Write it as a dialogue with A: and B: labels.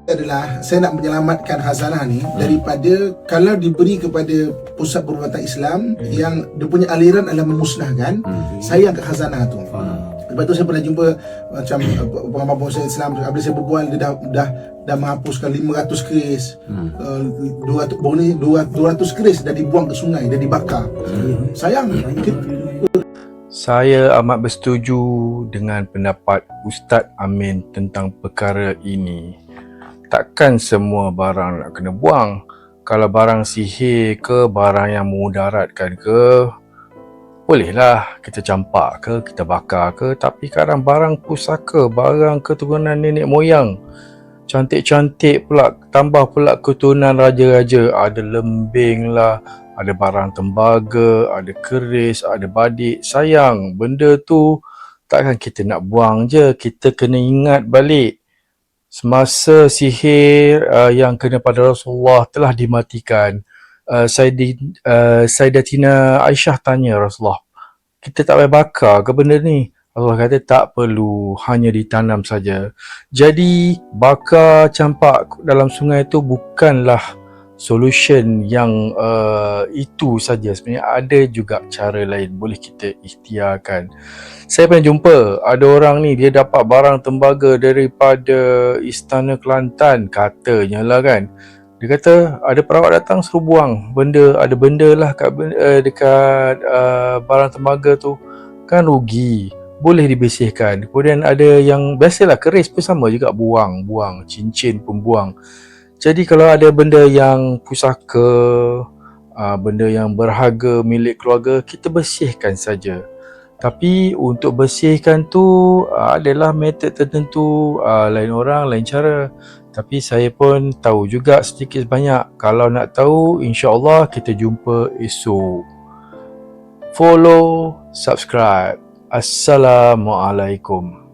A: adalah saya nak menyelamatkan khazanah ni daripada kalau diberi kepada pusat perubatan Islam yang dia punya aliran adalah memusnahkan, sayang kat khazanah tu. Lepas tu saya pernah jumpa macam pengamal saya Islam, apabila saya berbual dia dah menghapuskan 500 keris, 200 keris dah dibuang ke sungai, dah dibakar. Sayang.
B: Saya amat bersetuju dengan pendapat Ustaz Amin tentang perkara ini. Takkan semua barang nak kena buang. Kalau barang sihir ke, barang yang memudaratkan ke, bolehlah kita campak ke, kita bakar ke. Tapi kadang barang pusaka, barang keturunan nenek moyang, cantik-cantik pula, tambah pula keturunan raja-raja, ada lembing lah, ada barang tembaga, ada keris, ada badik. Sayang, benda tu takkan kita nak buang je. Kita kena ingat balik semasa sihir yang kena pada Rasulullah telah dimatikan. Sayyidatina Aisyah tanya Rasulullah, kita tak payah bakar ke benda ni? Allah kata tak perlu, hanya ditanam saja. Jadi bakar, campak dalam sungai tu bukanlah solution yang itu saja. Sebenarnya ada juga cara lain boleh kita ikhtiarkan. Saya pernah jumpa ada orang ni, dia dapat barang tembaga daripada Istana Kelantan katanya lah kan. Dia kata ada perawat datang suruh buang benda, ada benda lah dekat barang tembaga tu, kan rugi, boleh dibersihkan. Kemudian ada yang biasalah keris pun sama juga, buang, cincin pun buang. Jadi kalau ada benda yang pusaka, benda yang berharga milik keluarga, kita bersihkan saja. Tapi untuk bersihkan tu adalah metod tertentu, lain orang, lain cara. Tapi saya pun tahu juga sedikit sebanyak. Kalau nak tahu, insya-Allah kita jumpa esok. Follow, subscribe. Assalamualaikum.